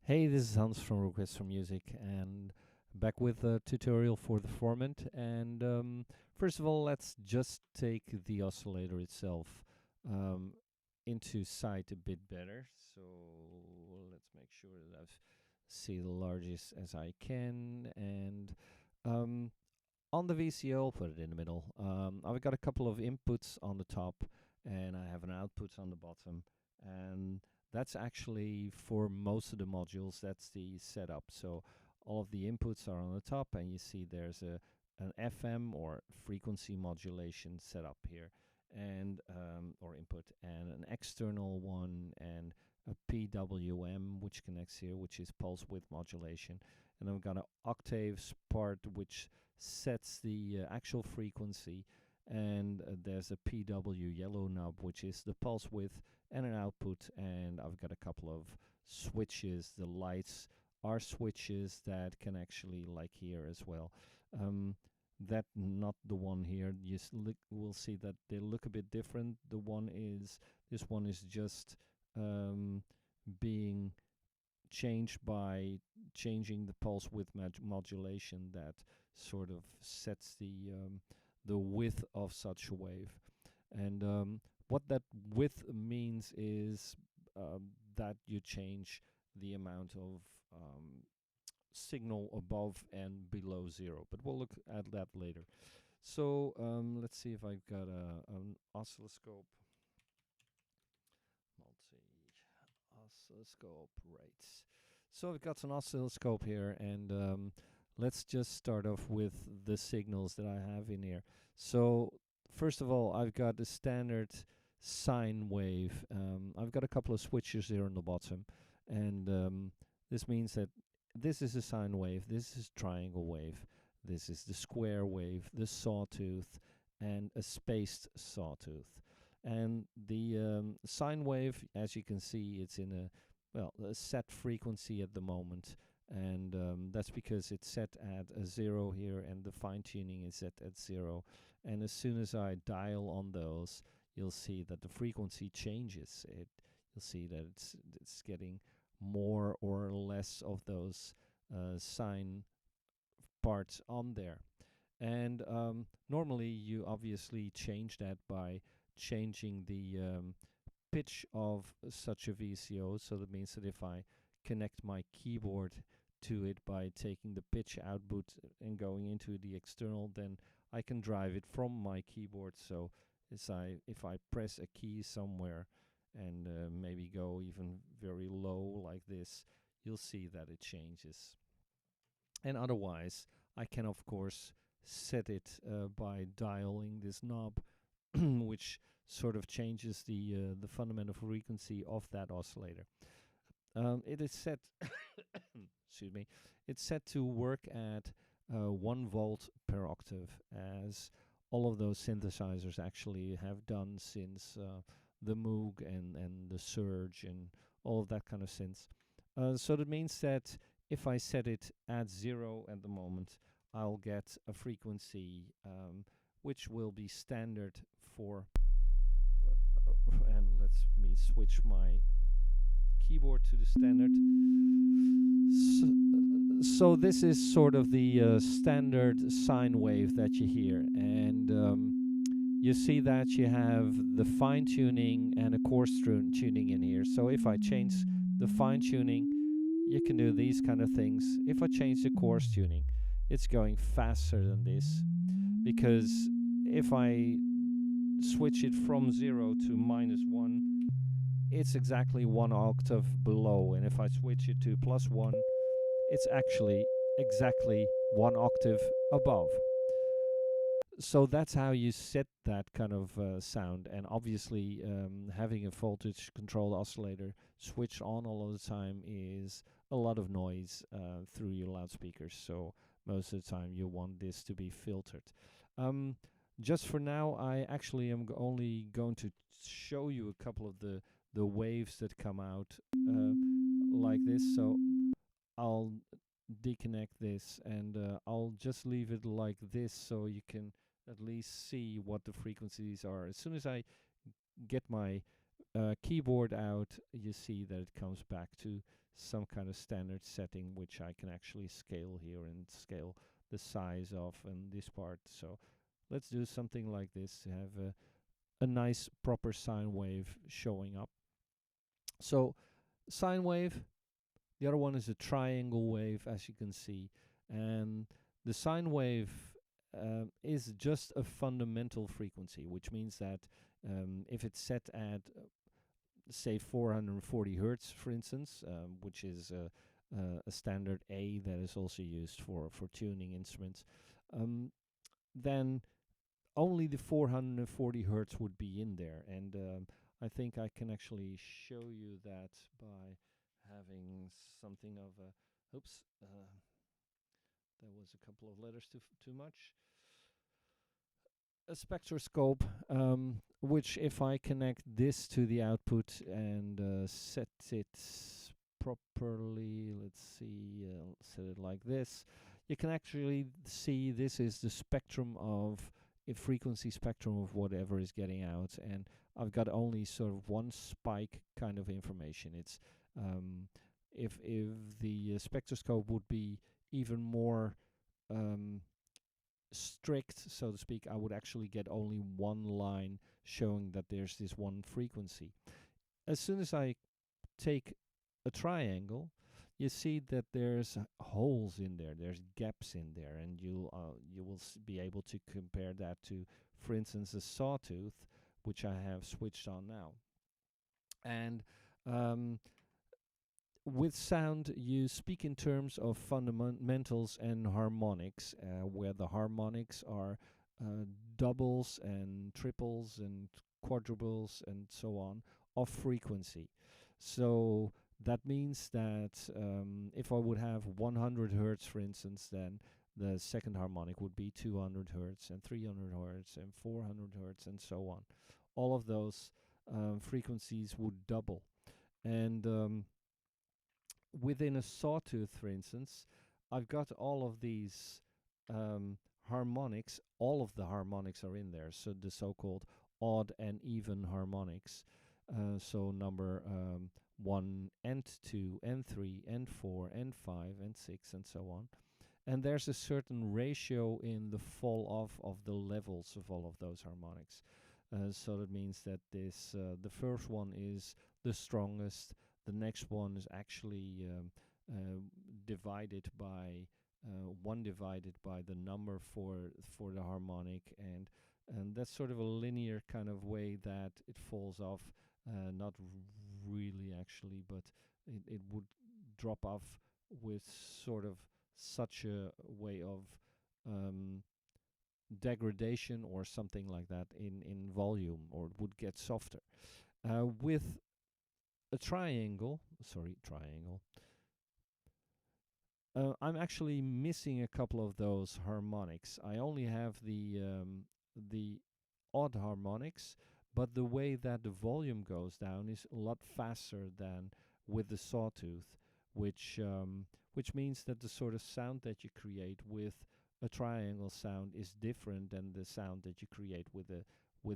Hey, this is Hans from Request for Music, and back with a tutorial for the format. And first of all, let's just take the oscillator itself um, into sight a bit better. So let's make sure that I see the largest as I can. And um, on the VCO, I'll put it in the middle. I've got a couple of inputs on the top, and I have an output on the bottom. And that's actually for most of the modules, that's the setup. So all of the inputs are on the top, and you see there's an FM or frequency modulation setup here, and or input, and an external one, and a PWM which connects here, which is pulse width modulation. And I've got an octaves part which sets the actual frequency, and there's a PW yellow knob which is the pulse width and an output, and I've got a couple of switches. The lights are switches that can actually, like here as well, that not the one here. You will see that they look a bit different. This one is just being changed by changing the pulse width modulation that sort of sets the width of such a wave. And what that width means is that you change the amount of signal above and below zero, but we'll look at that later. So let's see if I've got an oscilloscope. Oscilloscope, right. So I've got an oscilloscope here, and let's just start off with the signals that I have in here. So first of all, I've got the standard sine wave. I've got a couple of switches here on the bottom, and this means that this is a sine wave, this is triangle wave, this is the square wave, the sawtooth, and a spaced sawtooth. And the sine wave, as you can see, it's in a set frequency at the moment, and that's because it's set at a 0 here, and the fine tuning is set at 0. And as soon as I dial on those, you'll see that the frequency changes. You'll see that it's getting more or less of those sine parts on there. And normally you obviously change that by changing the pitch of such a VCO. So that means that if I connect my keyboard to it by taking the pitch output and going into the external, then I can drive it from my keyboard. So if I press a key somewhere and maybe go even very low like this, you'll see that it changes. And otherwise, I can of course set it by dialing this knob, which sort of changes the fundamental frequency of that oscillator. It is set, excuse me, it's set to work at 1 volt per octave, as all of those synthesizers actually have done since the Moog and the Surge and all of that kind of synths. So that means that if I set it at 0 at the moment, I'll get a frequency which will be standard for, and let me switch my keyboard to the standard. So this is sort of the standard sine wave that you hear, and you see that you have the fine tuning and a coarse tuning in here. So if I change the fine tuning, you can do these kind of things. If I change the coarse tuning, it's going faster than this, because if I switch it from 0 to -1, it's exactly 1 octave below, and if I switch it to +1, it's actually exactly 1 octave above. So that's how you set that kind of sound. And obviously having a voltage controlled oscillator switched on all of the time is a lot of noise through your loudspeakers, so most of the time you want this to be filtered. Just for now, I actually am only going to show you a couple of the waves that come out like this. So I'll deconnect this, and I'll just leave it like this so you can at least see what the frequencies are. As soon as I get my keyboard out, you see that it comes back to some kind of standard setting which I can actually scale here and scale the size of in this part. So let's do something like this to have a nice proper sine wave showing up. So sine wave, the other one is a triangle wave, as you can see, and the sine wave is just a fundamental frequency, which means that if it's set at say 440 hertz, for instance, which is a standard A that is also used for tuning instruments, then only the 440 hertz would be in there. And I think I can actually show you that by having something of a, oops, there was a couple of letters too much. A spectroscope, which if I connect this to the output and set it properly, let's see, set it like this, you can actually see this is the spectrum of a frequency spectrum of whatever is getting out, and I've got only sort of one spike kind of information. It's if the spectroscope would be even more strict, so to speak, I would actually get only one line showing that there's this one frequency. As soon as I take a triangle, you see that there's holes in there, there's gaps in there, and you will be able to compare that to, for instance, a sawtooth, which I have switched on now. And with sound, you speak in terms of fundamentals and harmonics, where the harmonics are doubles and triples and quadruples and so on of frequency. So that means that if I would have 100 hertz, for instance, then the second harmonic would be 200 hertz and 300 hertz and 400 hertz and so on. All of those frequencies would double. And within a sawtooth, for instance, I've got all of these harmonics. All of the harmonics are in there, so the so-called odd and even harmonics. So number 1 and 2 and 3 and 4 and 5 and 6 and so on. And there's a certain ratio in the fall off of the levels of all of those harmonics. So that means that this the first one is the strongest. The next one is actually divided by 1 divided by the number for the harmonic, and that's sort of a linear kind of way that it falls off. Not really actually, but it would drop off with sort of such a way of degradation or something like that in volume, or it would get softer. With a triangle, I'm actually missing a couple of those harmonics. I only have the odd harmonics, but the way that the volume goes down is a lot faster than with the sawtooth, which means that the sort of sound that you create with a triangle sound is different than the sound that you create with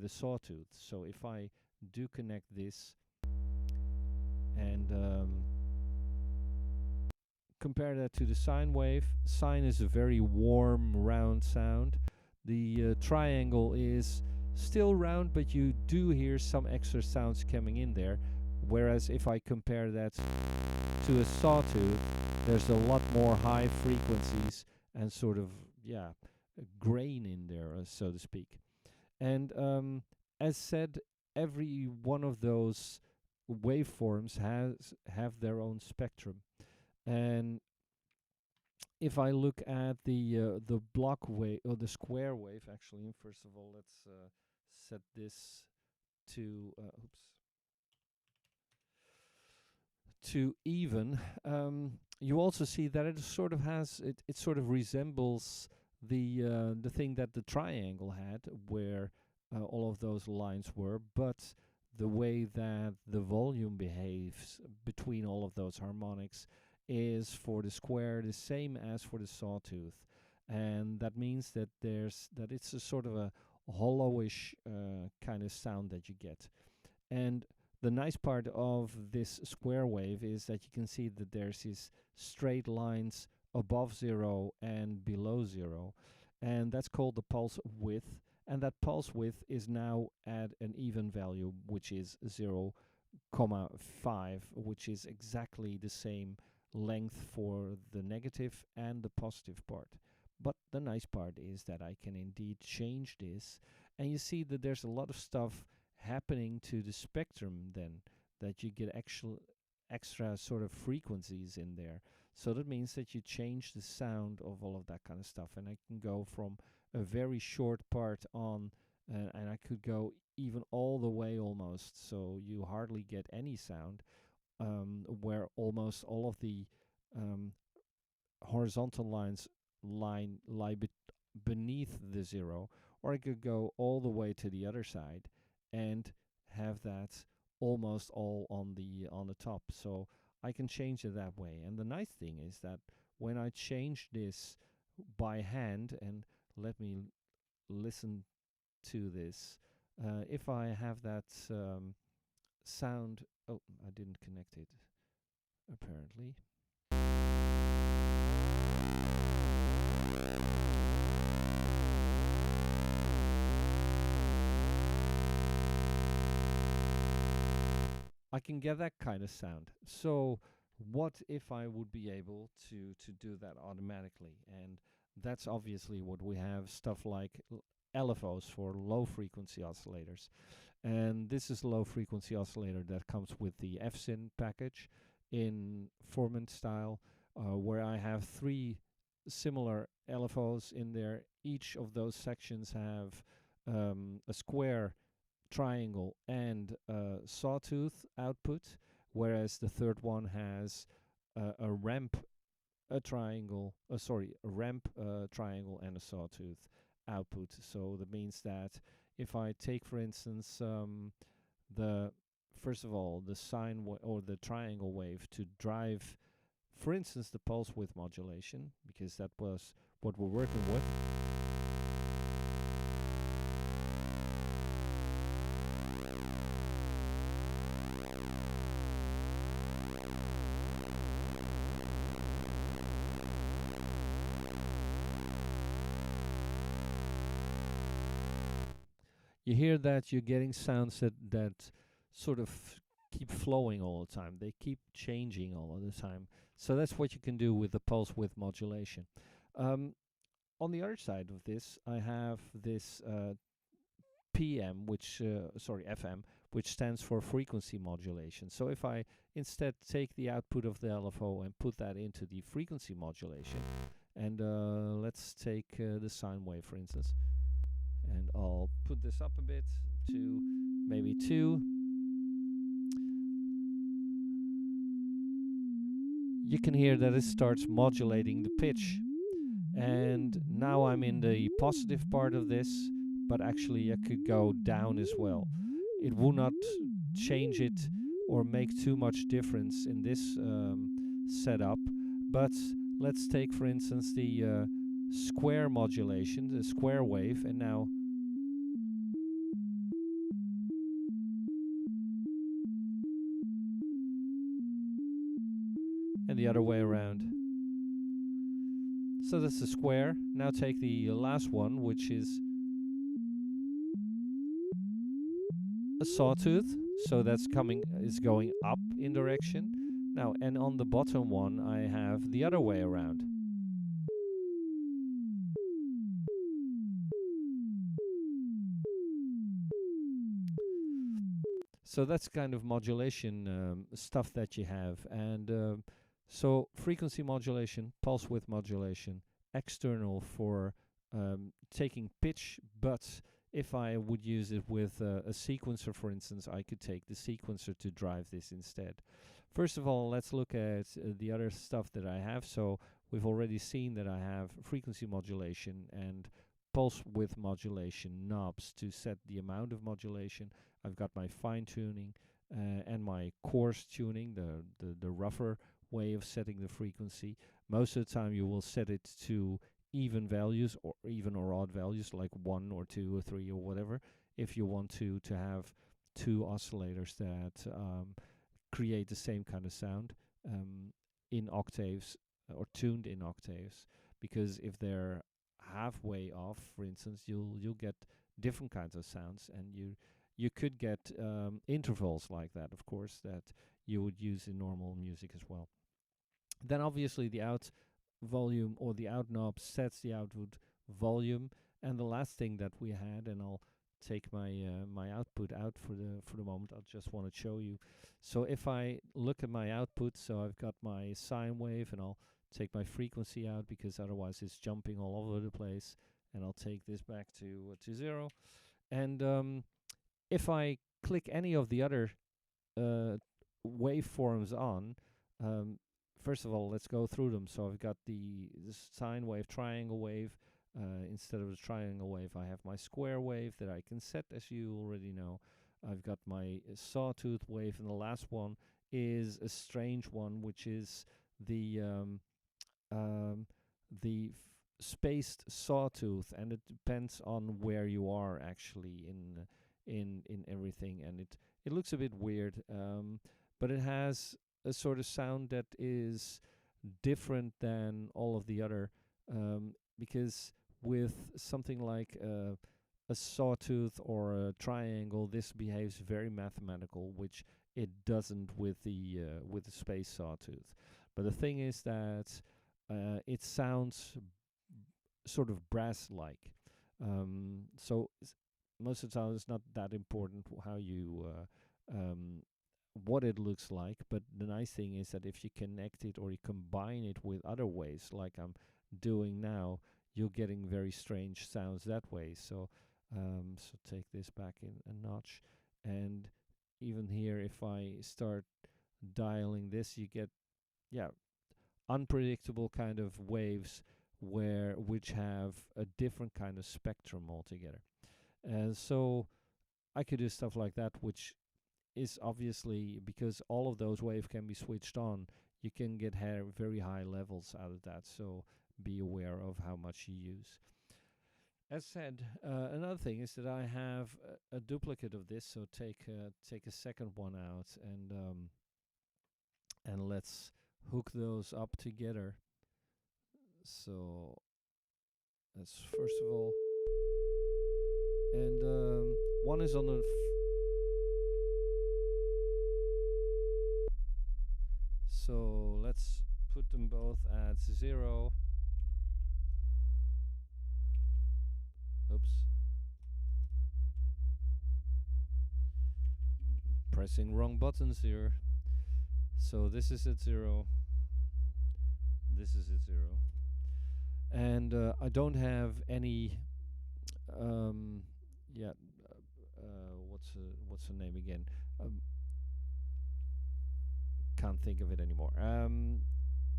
a sawtooth. So if I do connect this and compare that to the sine wave, sine is a very warm, round sound. The triangle is still round, but you do hear some extra sounds coming in there. Whereas if I compare that to a sawtooth, there's a lot more high frequencies and sort of, yeah, a grain in there, so to speak. And as said, every one of those waveforms have their own spectrum. And if I look at the block wave or the square wave, actually, first of all, let's set this to to even. You also see that it sort of has it sort of resembles the thing that the triangle had, where all of those lines were, but the way that the volume behaves between all of those harmonics is for the square the same as for the sawtooth, and that means that it's a sort of a hollowish kind of sound that you get. And The nice part of this square wave is that you can see that there's these straight lines above 0 and below 0, and that's called the pulse width, and that pulse width is now at an even value, which is 0, 5, which is exactly the same length for the negative and the positive part. But the nice part is that I can indeed change this, and you see that there's a lot of stuff happening to the spectrum then, that you get actual extra sort of frequencies in there. So that means that you change the sound of all of that kind of stuff, and I can go from a very short part on, and I could go even all the way almost, so you hardly get any sound, where almost all of the um, horizontal lines lie beneath the 0, or I could go all the way to the other side and have that almost all on the top. So I can change it that way. And the nice thing is that when I change this by hand, and let me listen to this, if I have that sound, oh, I didn't connect it apparently. I can get that kind of sound. So what if I would be able to do that automatically? And that's obviously what we have, stuff like LFOs for low frequency oscillators. And this is a low frequency oscillator that comes with the F-SYN package in formant style, where I have 3 similar LFOs in there. Each of those sections have a square, triangle, and sawtooth output, whereas the third one has a ramp, a triangle, a ramp, triangle, and a sawtooth output. So that means that if I take, for instance, the first of all the sine or the triangle wave to drive, for instance, the pulse width modulation, because that was what we're working with. You hear that you're getting sounds that sort of keep flowing all the time. They keep changing all of the time. So that's what you can do with the pulse width modulation. On the other side of this, I have this FM, which stands for frequency modulation. So if I instead take the output of the LFO and put that into the frequency modulation, and let's take the sine wave, for instance, and I'll put this up a bit to maybe 2. You can hear that it starts modulating the pitch. And now I'm in the positive part of this, but actually I could go down as well. It will not change it or make too much difference in this setup, but let's take, for instance, the square modulation, the square wave, and now and the other way around. So that's the square. Now take the last one, which is a sawtooth. So that's is going up in direction. Now, and on the bottom one, I have the other way around. So that's kind of modulation stuff that you have. And so frequency modulation, pulse width modulation, external for taking pitch, but if I would use it with a sequencer, for instance, I could take the sequencer to drive this instead. First of all, let's look at the other stuff that I have. So we've already seen that I have frequency modulation and pulse width modulation knobs to set the amount of modulation. I've got my fine tuning and my coarse tuning, the rougher way of setting the frequency. Most of the time you will set it to even values, or even or odd values, like 1 or 2 or 3 or whatever, if you want to have two oscillators that create the same kind of sound in octaves or tuned in octaves, because if they're halfway off, for instance, you'll get different kinds of sounds, and you could get intervals like that, of course, that you would use in normal music as well. Then obviously the out volume or the out knob sets the output volume. And the last thing that we had, and I'll take my my output out for the moment. I just want to show you. So if I look at my output, so I've got my sine wave, and I'll take my frequency out because otherwise it's jumping all over the place. And I'll take this back to 0. And if I click any of the other waveforms on, first of all, let's go through them. So I've got the sine wave, triangle wave. Instead of the triangle wave, I have my square wave that I can set, as you already know. I've got my sawtooth wave, and the last one is a strange one, which is the spaced sawtooth, and it depends on where you are actually in everything, and it looks a bit weird, but it has a sort of sound that is different than all of the other, because with something like a sawtooth or a triangle, this behaves very mathematical, which it doesn't with the space sawtooth. But the thing is that it sounds sort of brass-like. So most of the time, it's not that important how you what it looks like. But the nice thing is that if you connect it or you combine it with other ways, like I'm doing now, you're getting very strange sounds that way. So so take this back in a notch, and even here, if I start dialing this, you get unpredictable kind of waves which have a different kind of spectrum altogether. And so I could do stuff like that, which is obviously, because all of those waves can be switched on, you can get very high levels out of that. So be aware of how much you use. As said, another thing is that I have a duplicate of this. So take a second one out, and let's hook those up together. So that's first of all, and one is on the so let's put them both at 0. Oops. Pressing wrong buttons here. So this is at 0. This is at 0. And I don't have any what's the name again? Can't think of it anymore.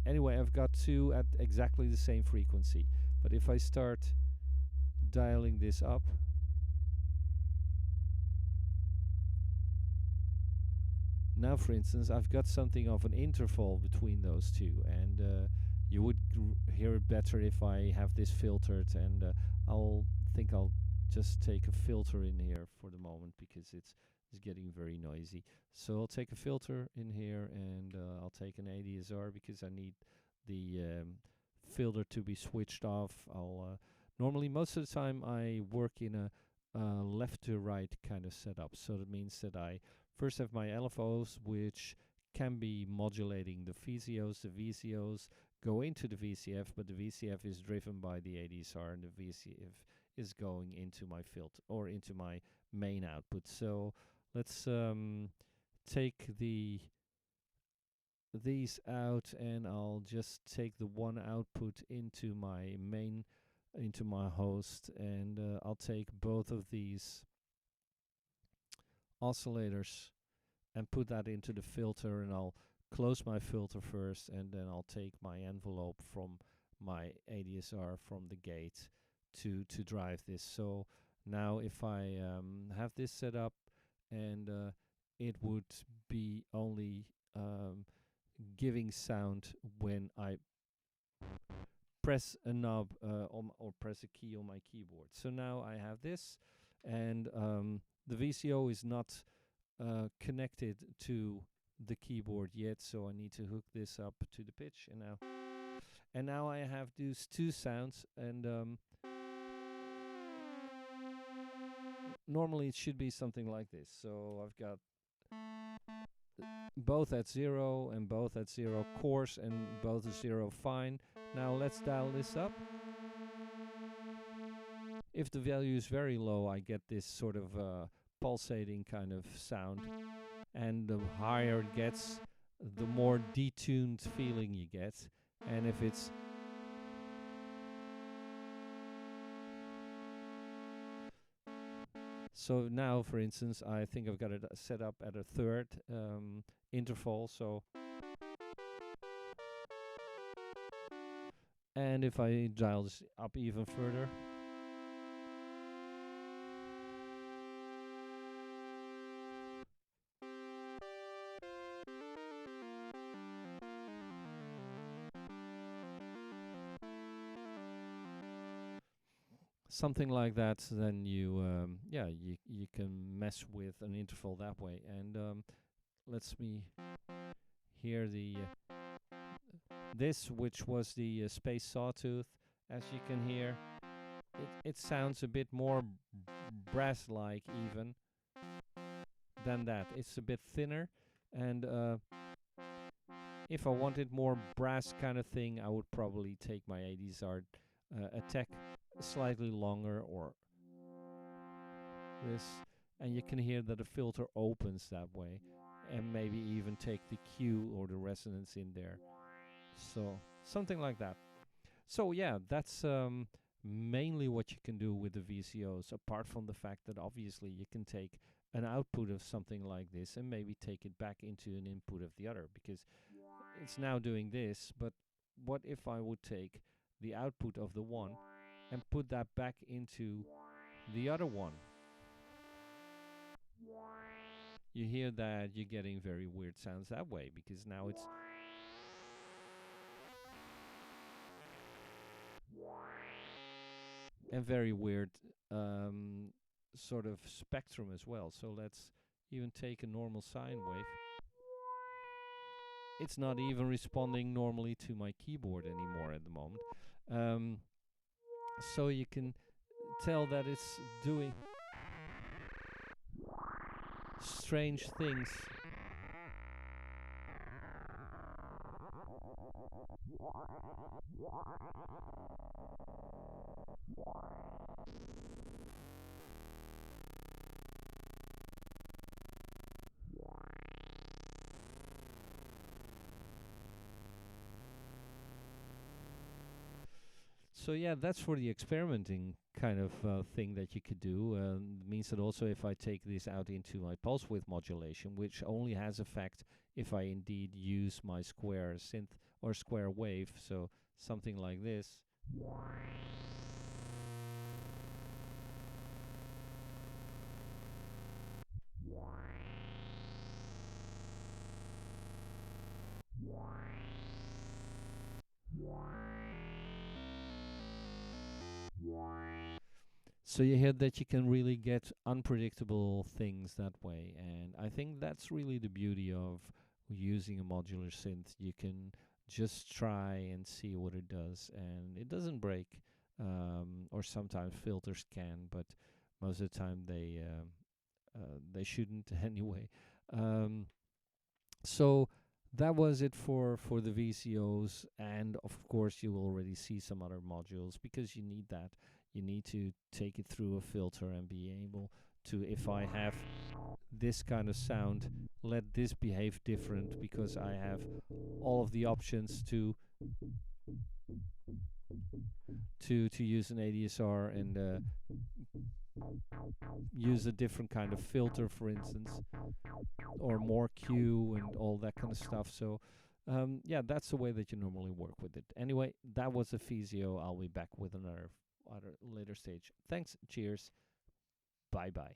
Anyway, I've got two at exactly the same frequency. But if I start dialing this up, now, for instance, I've got something of an interval between those two, and you would hear it better if I have this filtered, and I'll just take a filter in here for the moment because it's getting very noisy. So I'll take a filter in here, and I'll take an ADSR because I need the filter to be switched off. I'll normally, most of the time, I work in a left to right kind of setup. So that means that I first have my LFOs, which can be modulating the VCOs. The VCOs go into the VCF, but the VCF is driven by the ADSR, and the VCF is going into my filter or into my main output. So let's take these out, and I'll just take the one output into my main, into my host, and I'll take both of these oscillators and put that into the filter, and I'll close my filter first, and then I'll take my envelope from my ADSR from the gate to drive this. So now if I have this set up, and it would be only giving sound when I press a knob or press a key on my keyboard. So now I have this, and the VCO is not connected to the keyboard yet, so I need to hook this up to the pitch, and now I have these two sounds, and normally it should be something like this. So I've got both at 0 and both at 0 coarse and both at 0 fine. Now let's dial this up. If the value is very low, I get this sort of pulsating kind of sound, and the higher it gets, the more detuned feeling you get. And if it's so now, for instance, I think I've got it set up at a third interval. So, and if I dial this up even further, something like that, then you you can mess with an interval that way. And let's me hear the this, which was the space sawtooth. As you can hear, it sounds a bit more brass-like even than that. It's a bit thinner, and if I wanted more brass kind of thing, I would probably take my ADSR attack slightly longer, or this, and you can hear that the filter opens that way, and maybe even take the Q or the resonance in there. So something like that. So yeah, that's mainly what you can do with the VCOs, apart from the fact that obviously you can take an output of something like this and maybe take it back into an input of the other, because it's now doing this. But what if I would take the output of the one and put that back into the other one? You hear that you're getting very weird sounds that way, because now it's and very weird sort of spectrum as well. So let's even take a normal sine wave. It's not even responding normally to my keyboard anymore at the moment. So you can tell that it's doing strange things. So yeah, that's for the experimenting kind of thing that you could do. Means that also if I take this out into my pulse width modulation, which only has effect if I indeed use my square synth or square wave, so something like this. So you hear that you can really get unpredictable things that way, and I think that's really the beauty of using a modular synth. You can just try and see what it does, and it doesn't break, or sometimes filters can, but most of the time they shouldn't anyway. So that was it for the VCOs, and of course you will already see some other modules, because you need that. You need to take it through a filter and be able to, if I have this kind of sound, let this behave different, because I have all of the options to use an ADSR and use a different kind of filter, for instance, or more Q and all that kind of stuff. So yeah, that's the way that you normally work with it. Anyway, that was a VCO. I'll be back with another later stage. Thanks. Cheers. Bye bye.